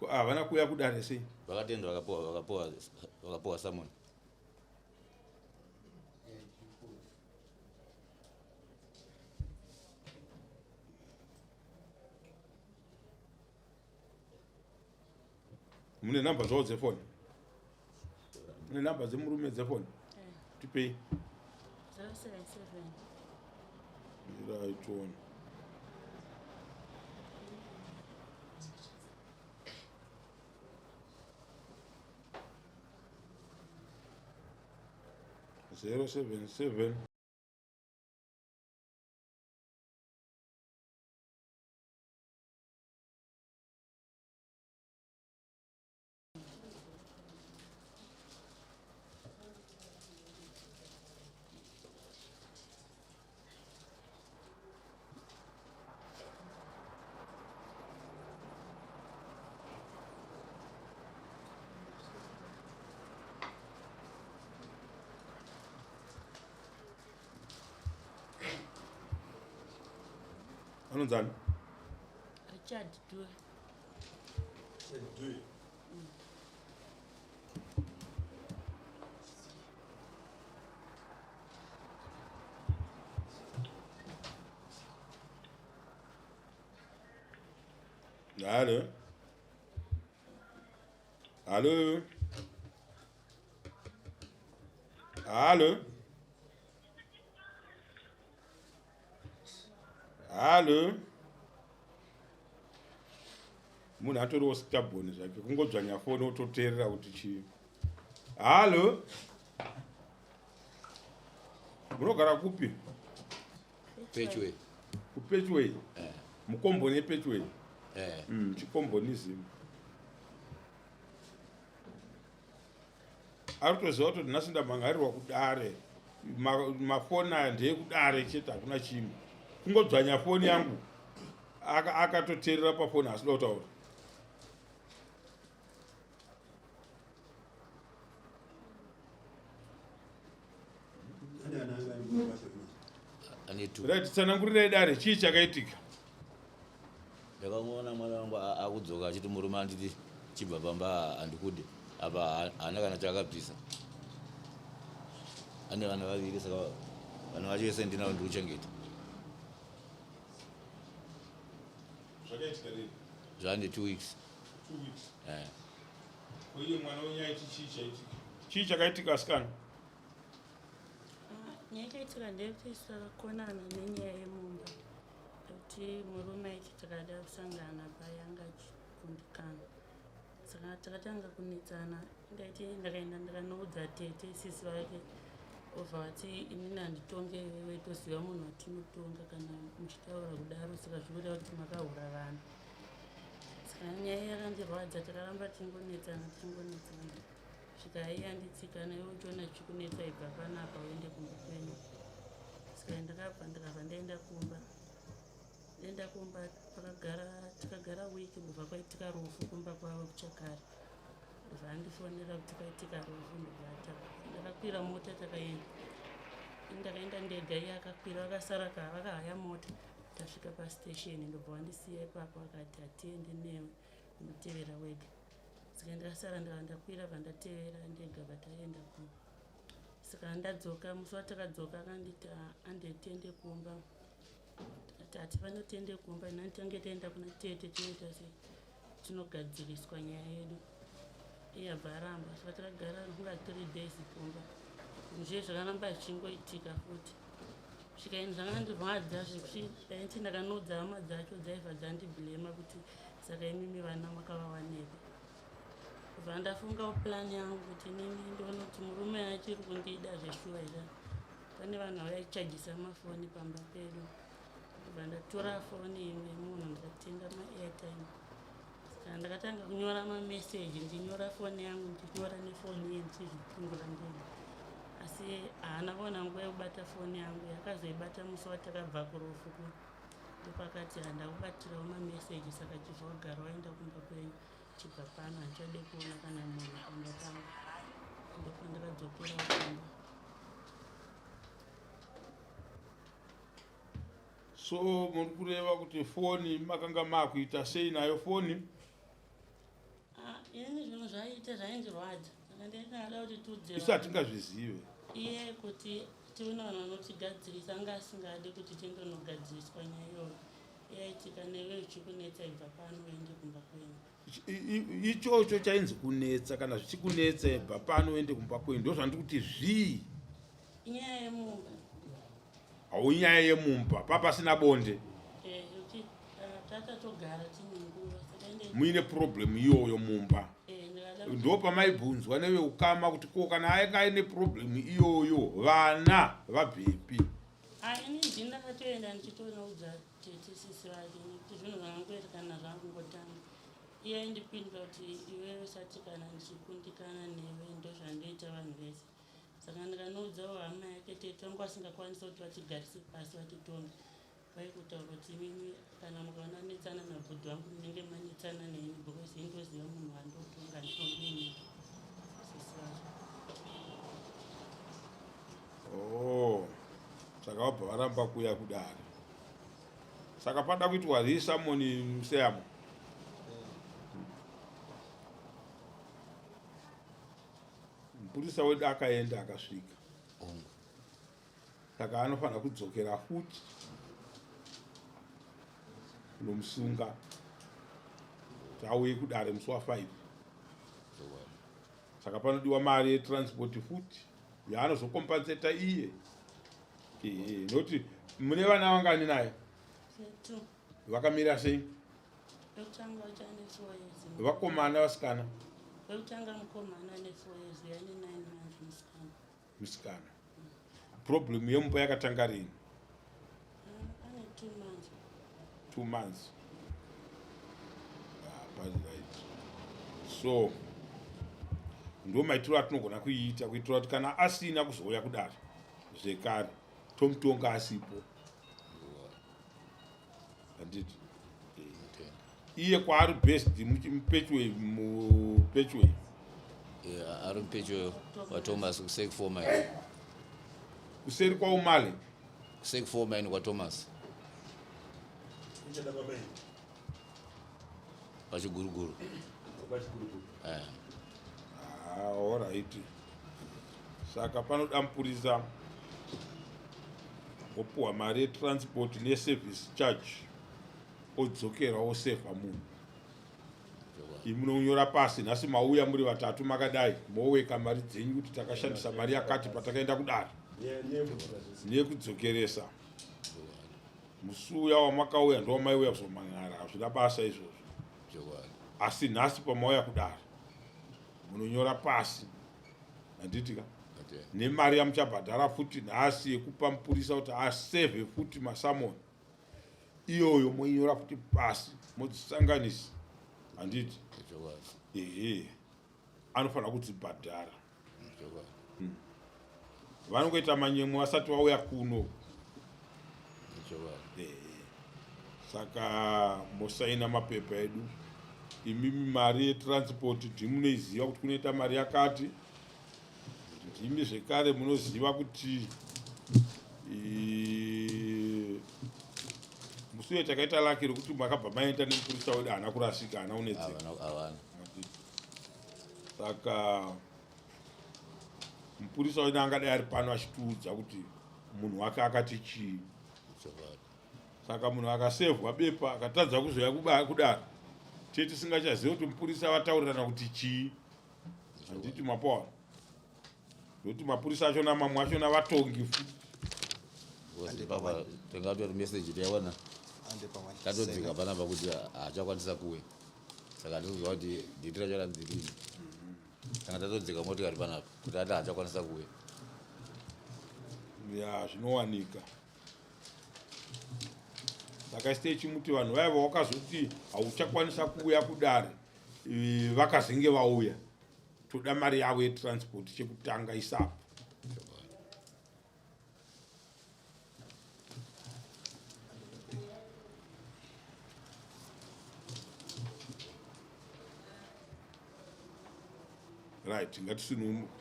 havana kuuya kudare sei? Vakatenda vakapowa samoni. Mune namba zvawo dzefoni? Mune namba dzemurume dzefoni? Tipei. 077 Right one. Zero seven seven. Anonzani? Richard Due. Hello? Hello? Hello? Hello? Munhu atoriwo stubborn zvake kungodzvanya foni ototeerera kuti chii. Halo? Munogara kupi? Pechway. Kupechway? Mukomboni yepechway? Chikombonism. Ari kutoziva kuti nhasi ndamangarirwa kudare. Mafoni aya ndeekudare chete hakuna chimwe. Kungodzvanya foni yangu akatoteerera pafoni asida kutaura. Right, tsanangurirai dare, chii chakaitika? Ndakamuona mwana wangu akudzoka achiti murume anditi chibva pamba handikude. Apa haana kana chakabvisa. Ane vana vaviri saka vana vacho vese ndinavo ndikuchengeta. Zvakaitika rini? Zvane 2 weeks. 2 weeks. Uye mwana wenyaiti chii chaitika? Chii chakaitika asikana? Nyaya yakaitika ndeyekuti takakonana nenyaya yemumba. Kuti murume aiti takada kusangana payanga achikundikana. Saka takatanga kunetsana. Ndakaenda ndakanoudza tete sisi vake obva vati inini handitonge iwewe toziva munhu watinotonga kana muchitaura kudaro, saka zvirikuita kuti makahura vanhu. Saka nyaya yakandirwadza, takaramba tingonetsana. Svika yanditsika nayo uchiona chikunetsa ibva panapa uende kumba kwenyu. Saka ndakabva ndaenda kumba. Takagara wiki kubva kwaitika rufu kumba kwavo kuchakare. Zvandifonera kuti kwaitika rufu ndobata. Ndakakwira mota takaenda. Ndakaenda ndega, iye akakwira vakasara vakahaya mota. Tasvika pastation ndobva vandisiya ipapo akati hatiende newe unotevera wega. Saka ndakasara ndakwira vandatevera ndega vataenda kumba. Saka ndadzoka, musi watakadzoka akanditi andetiende kumba. Tati panotiende kumba nhani tange taenda kuna tete tinoita tinogadziriswa nyaya yedu. Iye abva aramba. Saka takagara kunga 3 days kumba. Zvinhu zvakaramba zvichingoitika futi. Svika zvakandirwadza zvaiti ndakanoudza hama dzacho dzaibva dzandibhlema kuti saka imimi vana makavawanepa. Kubva ndafungawo plani yangu kuti nini ndoona kuti murume achiri kundida zveshuwa here. Pane vanhu vaichajisa mafoni pamba pedu. Kubva ndatora foni imwe munhu ndikatenga maairtime. Saka ndakatanga kunyora mameseji, ndinyora foni yangu ndinyora nefoni ye ndichizvipingura ndega. Asi haana kuona nguva yekubata foni yangu, yakazoibata musi watakabva kurufu. Ndopakati handakubatirawo mameseji, saka chibva wagara waenda kumba kwenyu. Chibva pano handichade kuona kana munhu pamba pangu. Ndopandakadzokera kumba. So muri kureva kuti foni makanga makuita sei nayo foni? chete zvaindirwadza saka ndakada kuti isu tiudze hatingazvizive iye kuti tione vanhu vanotigadzirisa anga asingade kuti tindonogadziriswa nyaya iyoyo yaitika newe zvichikunetsa ibva pano uende kumba kwenyu. ichocho chainzi kunetsa kana zvichikunetsa ibva pano uende kumba kwenyu ndo zvandiri kuti zvii inyaya yemumba hau nyaya yemumba papasina bonde kuti tatatogara tine nguva saka muine problem iyoyo mumba ndo pamaibvunzwa neveukama kuti ko kana ainge aine problem iyoyo vana vabvepi ini ndini ndakatoenda ndichitonoudza tetesisi vake nekuti zvinhu zvanangoerekana zvangotanga iye indipindura kuti iwewe sati kana ndichikundikana newe ndo zvandoita vanhu vese saka ndikanoudzawo hama yake tete vangu vasingakwanisa kuti vatigarise pasi vatitonga vaikutaura kuti imimi kana mukaona netsana nabhodhi vangu munenge manetsana neni because indoziva munhu wandotonga nditomini sisi vacho saka vabva varamba kuya kudare saka pada kuitwa risamoni museyamo mupurisa wedu akaenda akasvika saka anofanira kudzokera futi kunomusunga kuti auye kudare musi wa5 saka panodiwa mari yetransport futi yaanozokompenseta iye noti mune vana vangani naye vakamira sei wekutanga uchane 4 years vakomana vasikana wekutanga mukomana ane 4 years yane 9 months musikana problem yemumba yakatanga rini ane 2 months 2 months right. So ndo maitiro atinogona kuiita kuitira kuti kana asina kuzouya kudare zvekare tomutonga asipo handiti iye kwaari best mupechway ari mupechway wathomas kuseki 4 mile kuseri kwaumale kuseki 4 mile kwathomas pachiguruguru alright saka panoda mupurisa opuhwa mari yetransport neservice charge odzokera osevha munhu imunonyora pasi nhasi mauya muri vatatu makadai moweka mari dzenyu kuti takashandisa mari yakati patakaenda kudare nekudzokeresa musuya wamakauya ndo maiuya kuzomanyara hazvina basa izvozvo asi nhasi pamauya kudare munonyora pasi handitika nemari yamuchabhadhara futi nhasi yekupa mupurisa kuti asevhe futi masamoni iyoyo moinyora futi pasi modzisanganisa handiti anofanira kudzibhadhara vanongoita manyemo asati vauya kuno saka mosaina mapepa edu imimi mari yetransport ndimunoiziva kuti kunoita mari yakati ndimi zvekare munoziva kuti musuye takaita laki rekuti makabva maenda nemupurisa wedu haana kurasika haana unetseka saka mupurisa wedu angadai ari pano achitiudza kuti munhu wake akati chii saka munhu akasevhwa bepa akatadza kuzoya kudara tisingachazivi kuti mupurisa vataurirana kuti chii handiti mapawa nokuti mapurisa achona mamwe achona vatongi futi tingatori meseji taiwana tatodzika panapa kuti haachakwanisa kuwe saka ndikuziva kuti nditira chona nzirini saka tatodzika motikari panapa kuti ati haachakwanisa kuwe ya zvinowanika saka sitechimuti vanhu vaiva wakazoti hauchakwanisa kuuya kudare vakazenge vauya toda mari yavo yetransport chekutanga isapo right ngatisinu